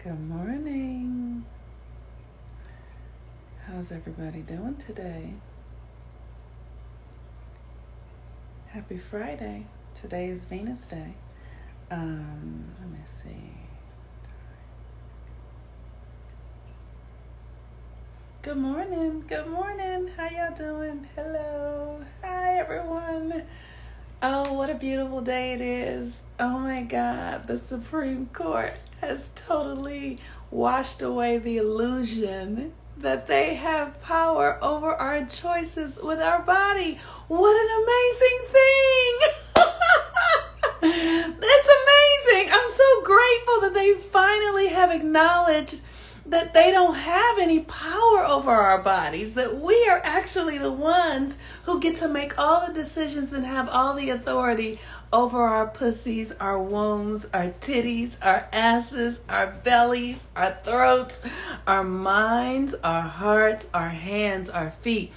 Good morning. How's everybody doing today? Happy Friday. Today is Venus Day. Let me see. Good morning. Good morning. How y'all doing? Hello. Hi, everyone. Oh, what a beautiful day it is. Oh my God. The Supreme Court has totally washed away the illusion that they have power over our choices with our body. What an amazing thing! It's amazing. I'm so grateful that they finally have acknowledged that they don't have any power over our bodies, that we are actually the ones who get to make all the decisions and have all the authority over our pussies, our wombs, our titties, our asses, our bellies, our throats, our minds, our hearts, our hands, our feet.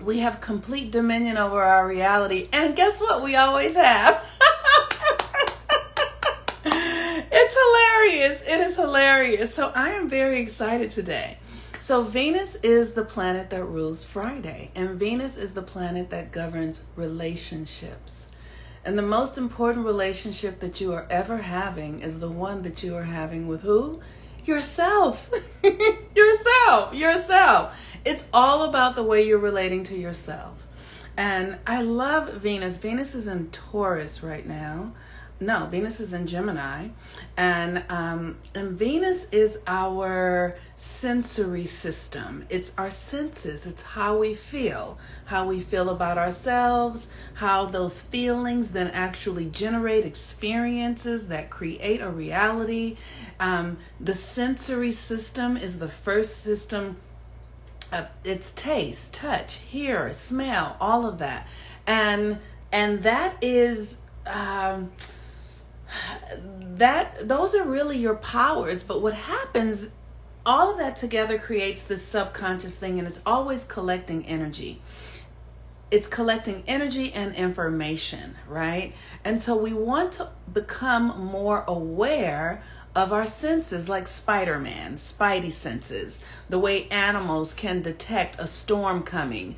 We have complete dominion over our reality. And guess what? We always have. It's hilarious. It is hilarious. So I am very excited today. So Venus is the planet that rules Friday, and Venus is the planet that governs relationships. And the most important relationship that you are ever having is the one that you are having with who? Yourself. Yourself. It's all about the way you're relating to yourself. And I love Venus. Venus is in Taurus right now. No, Venus is in Gemini, and Venus is our sensory system. It's our senses. It's how we feel about ourselves, how those feelings then actually generate experiences that create a reality. The sensory system is the first system. It's taste, touch, hear, smell, all of that, and that is. Those are really your powers, but what happens, all of that together creates this subconscious thing, and it's always collecting energy. It's collecting energy and information, right? And so we want to become more aware of our senses, like Spider-Man, spidey senses, the way animals can detect a storm coming.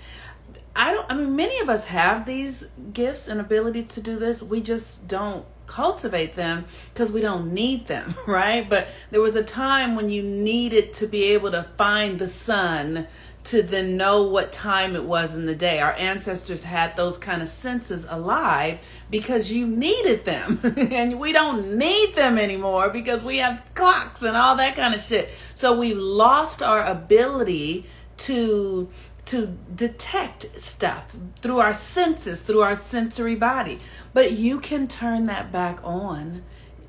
Many of us have these gifts and ability to do this. We just don't cultivate them because we don't need them, right? But there was a time when you needed to be able to find the sun to then know what time it was in the day. Our ancestors had those kind of senses alive because you needed them. And we don't need them anymore because we have clocks and all that kind of shit. So we've lost our ability to detect stuff through our senses, through our sensory body. But you can turn that back on.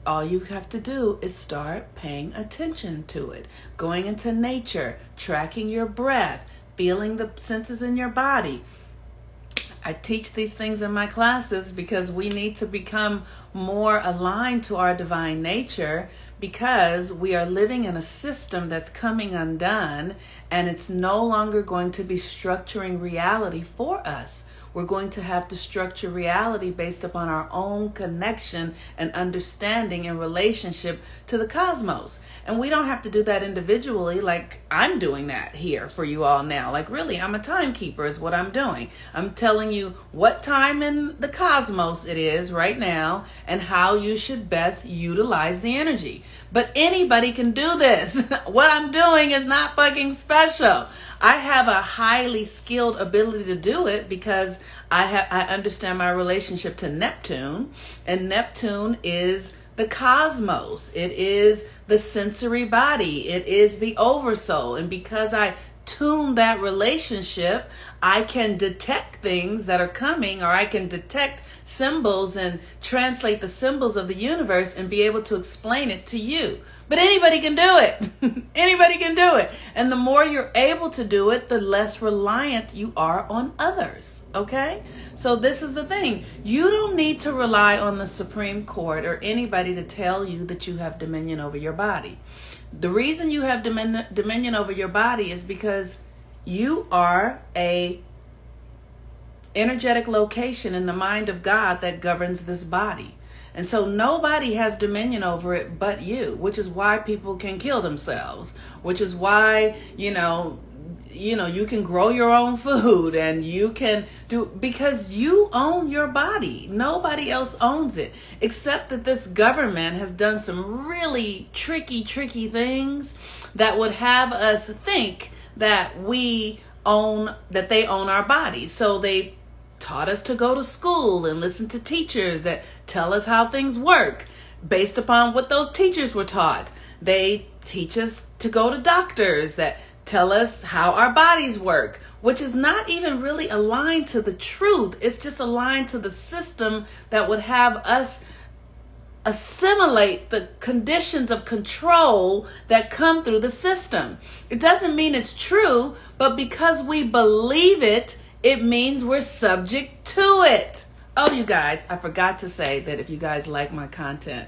All you have to do is start paying attention to it. Going into nature, tracking your breath, feeling the senses in your body. I teach these things in my classes because we need to become more aligned to our divine nature, because we are living in a system that's coming undone, and it's no longer going to be structuring reality for us. We're going to have to structure reality based upon our own connection and understanding and relationship to the cosmos. And we don't have to do that individually, like I'm doing that here for you all now. Like, really, I'm a timekeeper is what I'm doing. I'm telling you what time in the cosmos it is right now and how you should best utilize the energy. But anybody can do this. What I'm doing is not fucking special. I have a highly skilled ability to do it because I understand my relationship to Neptune, and Neptune is the cosmos. It is the sensory body. It is the oversoul. And because I tune that relationship, I can detect things that are coming, or I can detect symbols and translate the symbols of the universe and be able to explain it to you. But anybody can do it. Anybody can do it. And the more you're able to do it, the less reliant you are on others. Okay? So this is the thing. You don't need to rely on the Supreme Court or anybody to tell you that you have dominion over your body. The reason you have dominion over your body is because you are a energetic location in the mind of God that governs this body. And so nobody has dominion over it but you, which is why people can kill themselves, which is why, you can grow your own food and you can because you own your body. Nobody else owns it, except that this government has done some really tricky things that would have us think that they own our bodies. So they taught us to go to school and listen to teachers that tell us how things work based upon what those teachers were taught. They teach us to go to doctors that tell us how our bodies work, which is not even really aligned to the truth. It's just aligned to the system that would have us assimilate the conditions of control that come through the system. It doesn't mean it's true, but because we believe it, it means we're subject to it. Oh, you guys, I forgot to say that if you guys like my content,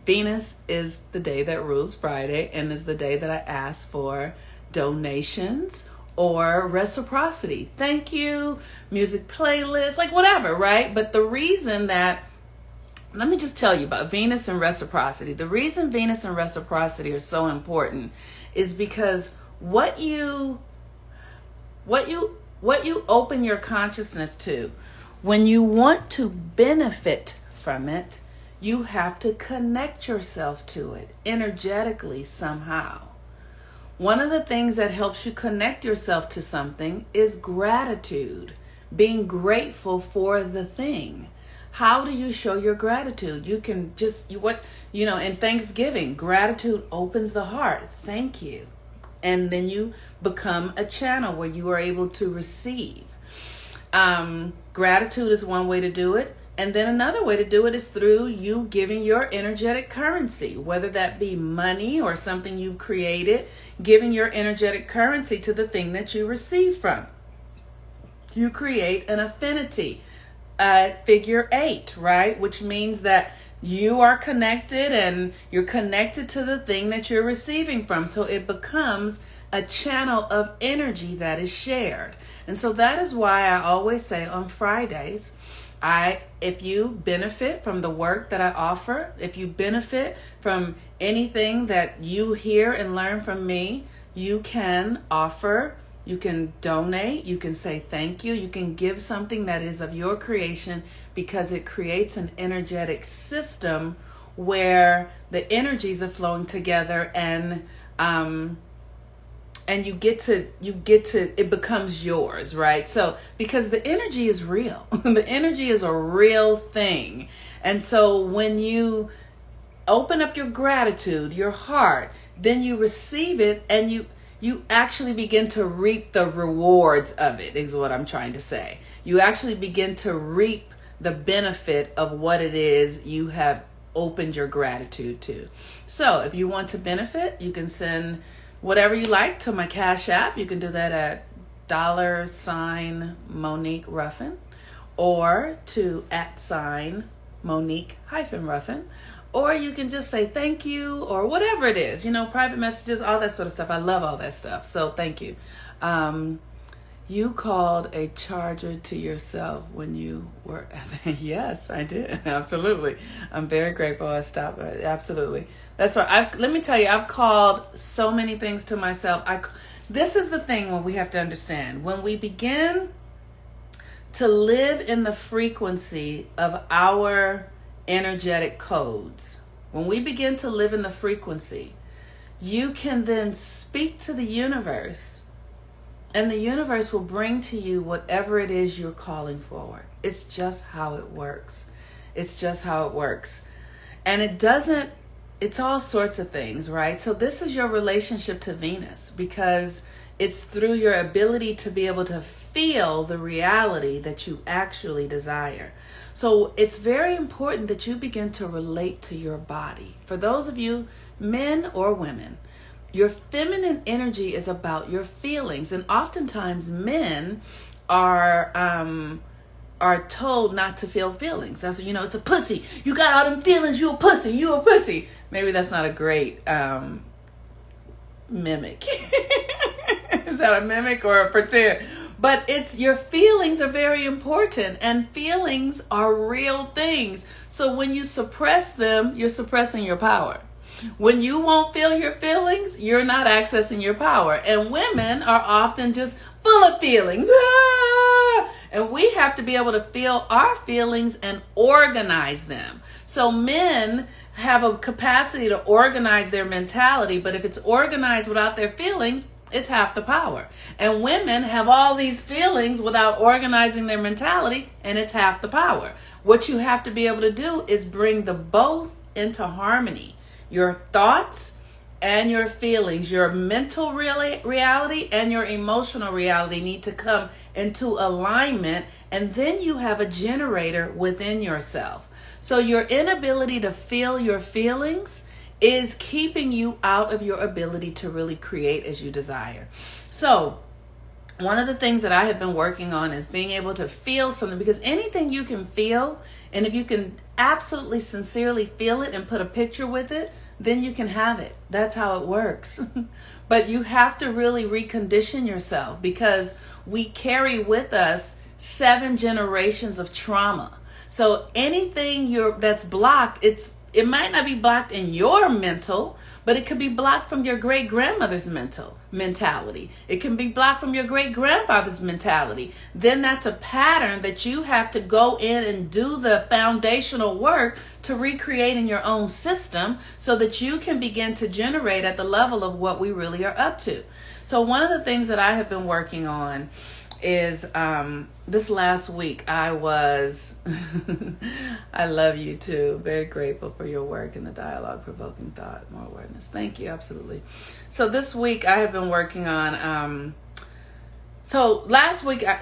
Venus is the day that rules Friday and is the day that I ask for donations or reciprocity. Thank you, music playlists, like whatever, right? But the reason that, let me just tell you about Venus and reciprocity. The reason Venus and reciprocity are so important is because what you open your consciousness to, when you want to benefit from it, you have to connect yourself to it energetically somehow. One of the things that helps you connect yourself to something is gratitude, being grateful for the thing. How do you show your gratitude? You can in Thanksgiving, gratitude opens the heart. Thank you. And then you become a channel where you are able to receive. Gratitude is one way to do it. And then another way to do it is through you giving your energetic currency, whether that be money or something you created, giving your energetic currency to the thing that you receive from. You create an affinity, figure 8, right? Which means that you are connected and you're connected to the thing that you're receiving from. So it becomes a channel of energy that is shared. And so that is why I always say on Fridays, if you benefit from the work that I offer, if you benefit from anything that you hear and learn from me, you can offer, you can donate, you can say thank you, you can give something that is of your creation, because it creates an energetic system where the energies are flowing together and you get to, it becomes yours, right? So, because the energy is real. The energy is a real thing. And so when you open up your gratitude, your heart, then you receive it and you actually begin to reap the rewards of it, is what I'm trying to say. You actually begin to reap the benefit of what it is you have opened your gratitude to. So if you want to benefit, you can send whatever you like to my Cash App. You can do that at $Monique Ruffin or to @Monique-Ruffin. Or you can just say thank you or whatever it is, private messages, all that sort of stuff. I love all that stuff. So thank you. You called a charger to yourself when you were, yes, I did. Absolutely. I'm very grateful I stopped. Absolutely. That's right. Let me tell you, I've called so many things to myself. This is the thing when we have to understand. When we begin to live in the frequency of our energetic codes, when we begin to live in the frequency, you can then speak to the universe, and the universe will bring to you whatever it is you're calling for. It's just how it works. It's just how it works. And it's all sorts of things, right? So this is your relationship to Venus, because it's through your ability to be able to feel the reality that you actually desire. So it's very important that you begin to relate to your body. For those of you, men or women, your feminine energy is about your feelings. And oftentimes men are told not to feel feelings. That's, it's a pussy. You got all them feelings. You a pussy. You a pussy. Maybe that's not a great mimic. Is that a mimic or a pretend? But it's your feelings are very important, and feelings are real things. So when you suppress them, you're suppressing your power. When you won't feel your feelings, you're not accessing your power. And women are often just full of feelings. And we have to be able to feel our feelings and organize them. So men have a capacity to organize their mentality, but if it's organized without their feelings, it's half the power. And women have all these feelings without organizing their mentality, and it's half the power. What you have to be able to do is bring the both into harmony. Your thoughts and your feelings, your mental reality and your emotional reality need to come into alignment, and then you have a generator within yourself. So your inability to feel your feelings is keeping you out of your ability to really create as you desire. So one of the things that I have been working on is being able to feel something, because anything you can feel, and if you can absolutely sincerely feel it and put a picture with it, then you can have it. That's how it works. But you have to really recondition yourself, because we carry with us 7 generations of trauma. So anything that's blocked, it might not be blocked in your mental, but it could be blocked from your great-grandmother's mentality. It can be blocked from your great-grandfather's mentality. Then that's a pattern that you have to go in and do the foundational work to recreate in your own system, so that you can begin to generate at the level of what we really are up to. So one of the things that I have been working on is this last week I was I love you too, very grateful for your work in the dialogue, provoking thought, more awareness. Thank you. Absolutely. So this week I have been working on so last week I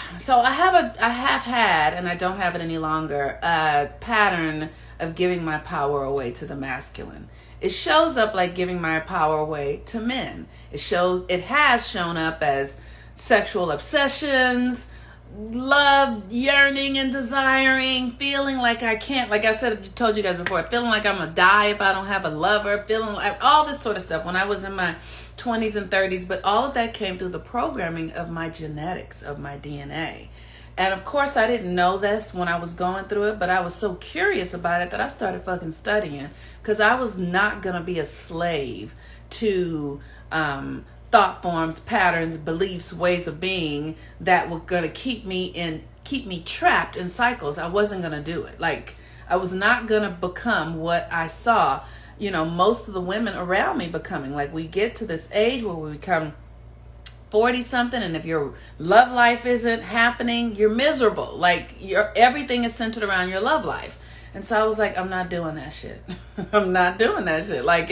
have had, and I don't have it any longer, a pattern of giving my power away to the masculine. It shows up like giving my power away to men. It has shown up as sexual obsessions, love, yearning and desiring, feeling like I can't, like I told you guys before, feeling like I'm gonna die if I don't have a lover, feeling like all this sort of stuff when I was in my 20s and 30s. But all of that came through the programming of my genetics, of my DNA. And of course I didn't know this when I was going through it, but I was so curious about it that I started fucking studying, because I was not gonna be a slave to thought forms, patterns, beliefs, ways of being that were going to keep me trapped in cycles. I wasn't going to do it. Like, I was not going to become what I saw, most of the women around me becoming. Like, we get to this age where we become 40 something, and if your love life isn't happening, you're miserable. Like, everything is centered around your love life. And so I was like, I'm not doing that shit. I'm not doing that shit. Like,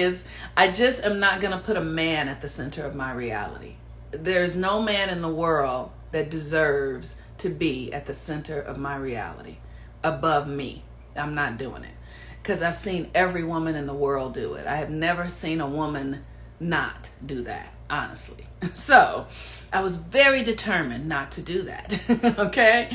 I just am not going to put a man at the center of my reality. There's no man in the world that deserves to be at the center of my reality above me. I'm not doing it, because I've seen every woman in the world do it. I have never seen a woman not do that, honestly. So I was very determined not to do that. Okay.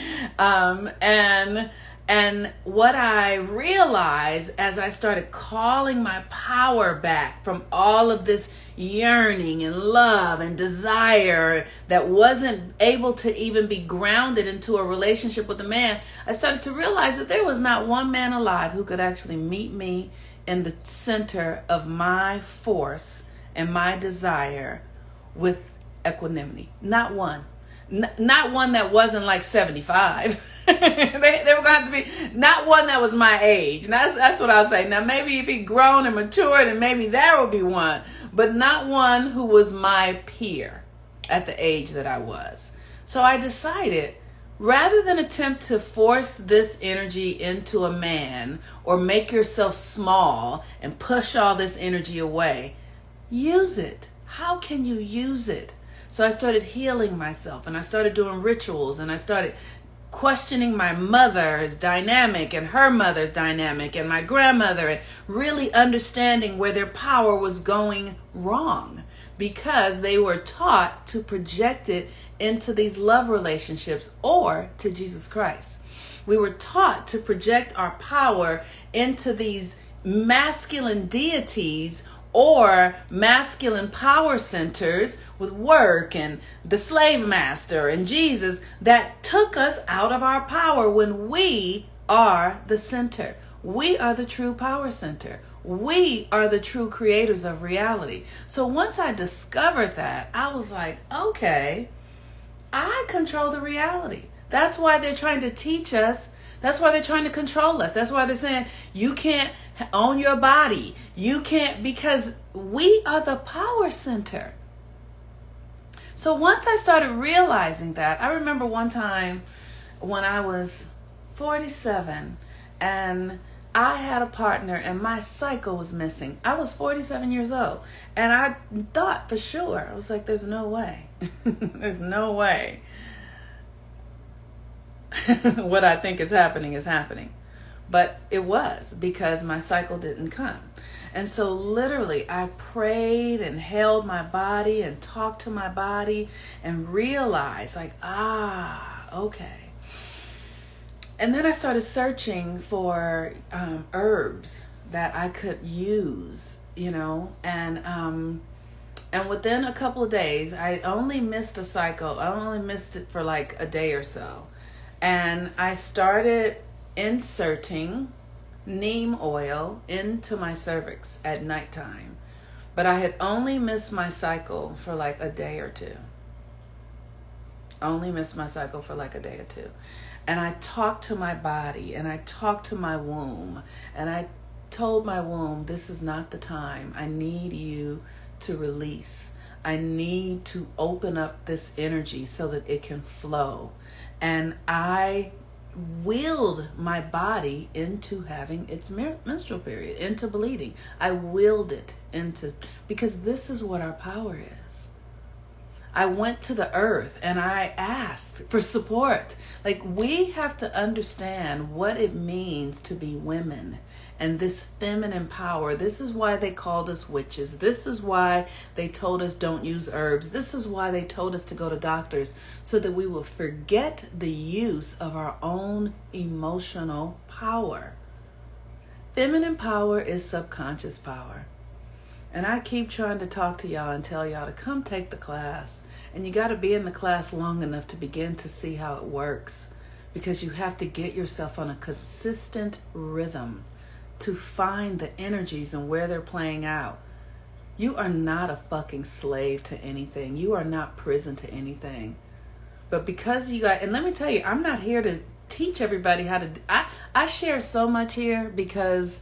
And what I realized as I started calling my power back from all of this yearning and love and desire that wasn't able to even be grounded into a relationship with a man, I started to realize that there was not one man alive who could actually meet me in the center of my force and my desire with equanimity. Not one. Not one that wasn't like 75. they were going to have to be, not one that was my age. That's what I'll say. Now, maybe if he grown and matured, and maybe there will be one, but not one who was my peer at the age that I was. So I decided, rather than attempt to force this energy into a man or make yourself small and push all this energy away, use it. How can you use it? So I started healing myself, and I started doing rituals, and I started questioning my mother's dynamic and her mother's dynamic and my grandmother, and really understanding where their power was going wrong, because they were taught to project it into these love relationships or to Jesus Christ. We were taught to project our power into these masculine deities or masculine power centers with work and the slave master and Jesus that took us out of our power when we are the center. We are the true power center. We are the true creators of reality. So once I discovered that, I was like, okay, I control the reality. That's why they're trying to teach us. That's why they're trying to control us. That's why they're saying you can't own your body. You can't, because we are the power center. So once I started realizing that, I remember one time when I was 47 and I had a partner and my cycle was missing. I was 47 years old and I thought for sure, I was like, there's no way. There's no way. What I think is happening. But it was, because my cycle didn't come. And so literally I prayed and held my body and talked to my body and realized like, okay. And then I started searching for herbs that I could use, and within a couple of days, I only missed a cycle. I only missed it for like a day or so. And I started inserting neem oil into my cervix at nighttime. But I had only missed my cycle for like a day or two. Only missed my cycle for like a day or two. And I talked to my body and I talked to my womb. And I told my womb, this is not the time. I need you to release. I need to open up this energy so that it can flow. And I willed my body into having its menstrual period, into bleeding. I willed it into, because this is what our power is. I went to the earth and I asked for support. Like, we have to understand what it means to be women and this feminine power. This is why they called us witches. This is why they told us don't use herbs. This is why they told us to go to doctors, so that we will forget the use of our own emotional power. Feminine power is subconscious power. And I keep trying to talk to y'all and tell y'all to come take the class. And you got to be in the class long enough to begin to see how it works, because you have to get yourself on a consistent rhythm to find the energies and where they're playing out. You are not a fucking slave to anything. You are not prison to anything. But because you got, and let me tell you, I'm not here to teach everybody how to, I share so much here because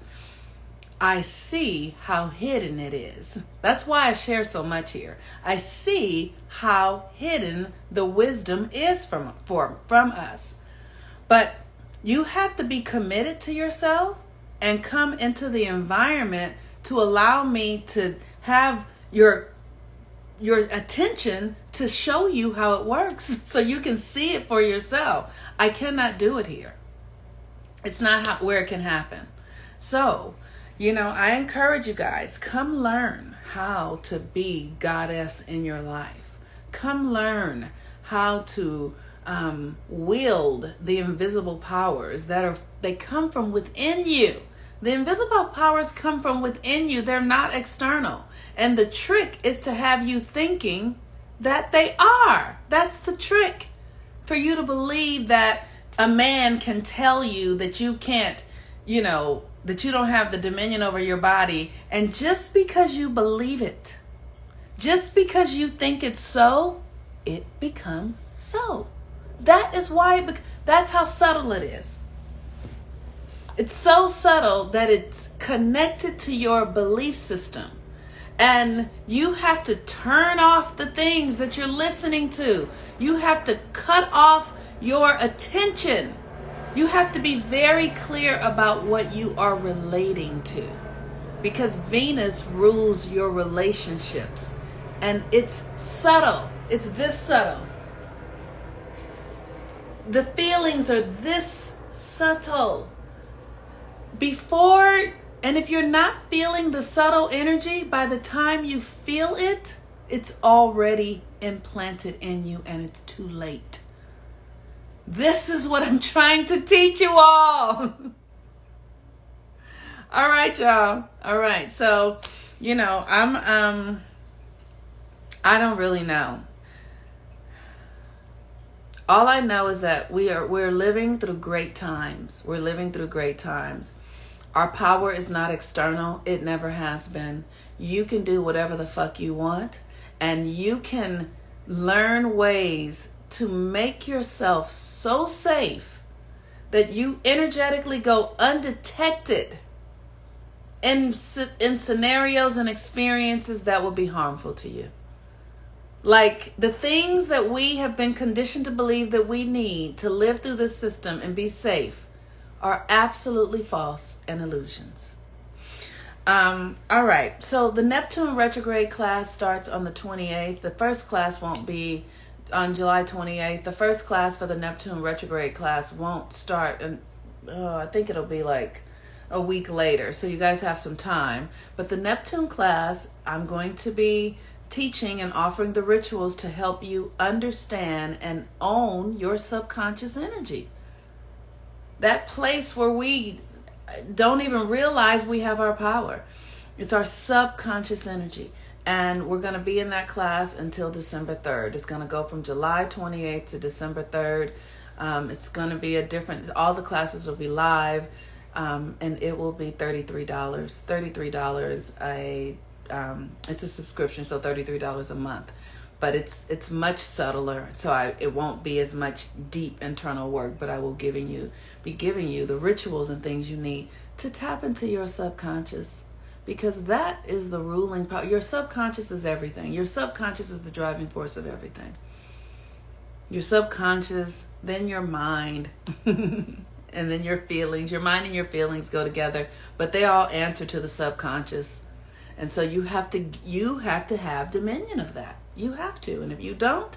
I see how hidden it is. That's why I share so much here. I see how hidden the wisdom is from us. But you have to be committed to yourself and come into the environment to allow me to have your attention to show you how it works so you can see it for yourself. I cannot do it here. It's not where it can happen. So, I encourage you guys, come learn how to be goddess in your life. Come learn how to wield the invisible powers they come from within you. The invisible powers come from within you. They're not external. And the trick is to have you thinking that they are. That's the trick. For you to believe that a man can tell you that you can't, that you don't have the dominion over your body. And just because you believe it, just because you think it's so, it becomes so. That is why, that's how subtle it is. It's so subtle that it's connected to your belief system. And you have to turn off the things that you're listening to. You have to cut off your attention. You have to be very clear about what you are relating to. Because Venus rules your relationships. And it's subtle. It's this subtle. The feelings are this subtle. And if you're not feeling the subtle energy, by the time you feel it, it's already implanted in you and it's too late. This is what I'm trying to teach you all. All right, y'all. All right. So I don't really know. All I know is that we're living through great times. We're living through great times. Our power is not external. It never has been. You can do whatever the fuck you want, and you can learn ways to make yourself so safe that you energetically go undetected in scenarios and experiences that will be harmful to you. Like the things that we have been conditioned to believe that we need to live through this system and be safe are absolutely false and illusions. All right. So the Neptune retrograde class starts on the 28th. The first class won't be on July 28th. The first class for the Neptune retrograde class won't start, and I think it'll be like a week later. So you guys have some time. But the Neptune class, I'm going to be teaching and offering the rituals to help you understand and own your subconscious energy. That place where we don't even realize we have our power. It's our subconscious energy. And we're going to be in that class until December 3rd. It's going to go from July 28th to December 3rd. It's going to be all the classes will be live, and it will be $33. $33 it's a subscription, so $33 a month, but it's much subtler, so it won't be as much deep internal work, but I will be giving you the rituals and things you need to tap into your subconscious, because that is the ruling power. Your subconscious is everything. Your subconscious is the driving force of everything. Your subconscious, then your mind, and then your feelings. Your mind and your feelings go together, but they all answer to the subconscious. And so you have to have dominion of that. You have to. And if you don't,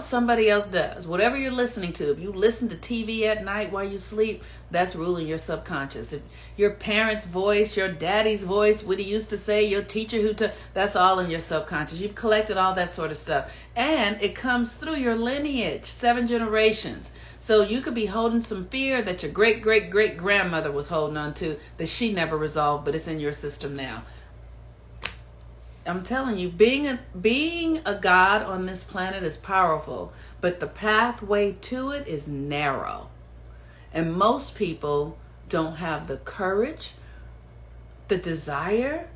somebody else does. Whatever you're listening to, if you listen to TV at night while you sleep, that's ruling your subconscious. If your parents' voice, your daddy's voice, what he used to say, your teacher that's all in your subconscious. You've collected all that sort of stuff. And it comes through your lineage, 7 generations. So you could be holding some fear that your great-great-great-grandmother was holding on to that she never resolved, but it's in your system now. I'm telling you, being a god on this planet is powerful, but the pathway to it is narrow. And most people don't have the courage, the desire.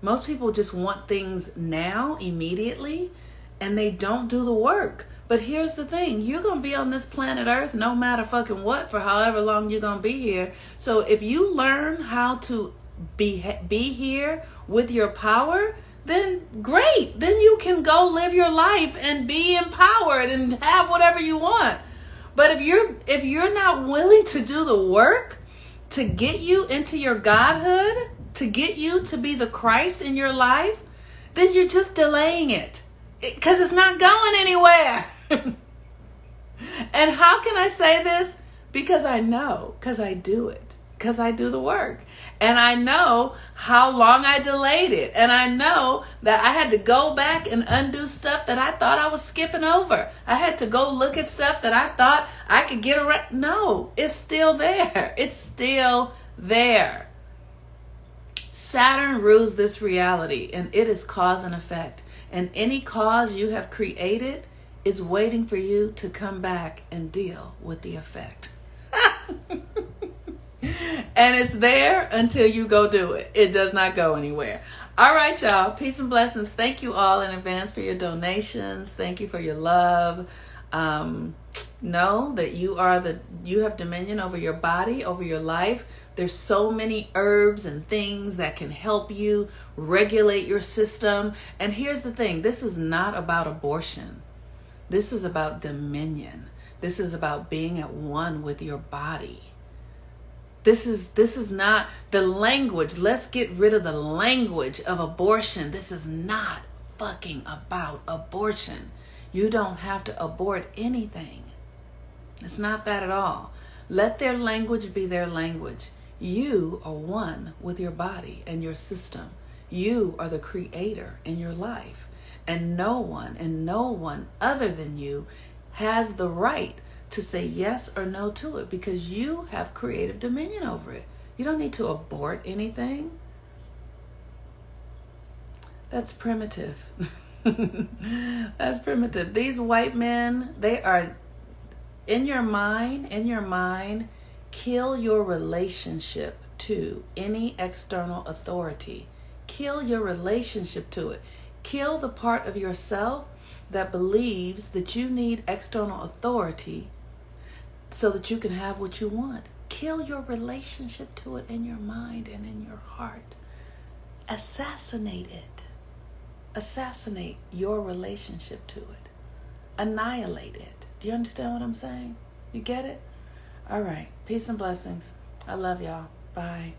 Most people just want things now, immediately, and they don't do the work. But here's the thing, you're going to be on this planet Earth no matter fucking what for however long you're going to be here. So if you learn how to be here with your power, then great. Then you can go live your life and be empowered and have whatever you want. But if you're not willing to do the work to get you into your godhood, to get you to be the Christ in your life, then you're just delaying it. Because it's not going anywhere. And how can I say this? Because I know, because I do it, because I do the work. And I know how long I delayed it. And I know that I had to go back and undo stuff that I thought I was skipping over. I had to go look at stuff that I thought I could get around. No, it's still there. It's still there. Saturn rules this reality, and it is cause and effect. And any cause you have created is waiting for you to come back and deal with the effect. And it's there until you go do it. It does not go anywhere. All right, y'all. Peace and blessings. Thank you all in advance for your donations. Thank you for your love. Know that you have dominion over your body, over your life. There's so many herbs and things that can help you regulate your system. And here's the thing. This is not about abortion. This is about dominion. This is about being at one with your body. This is not the language. Let's get rid of the language of abortion. This is not fucking about abortion. You don't have to abort anything. It's not that at all. Let their language be their language. You are one with your body and your system. You are the creator in your life. And no one other than you has the right to say yes or no to it, because you have creative dominion over it. You don't need to abort anything. That's primitive. That's primitive. These white men, they are in your mind, kill your relationship to any external authority. Kill your relationship to it. Kill the part of yourself that believes that you need external authority so that you can have what you want. Kill your relationship to it in your mind and in your heart. Assassinate it. Assassinate your relationship to it. Annihilate it. Do you understand what I'm saying? You get it? All right. Peace and blessings. I love y'all. Bye.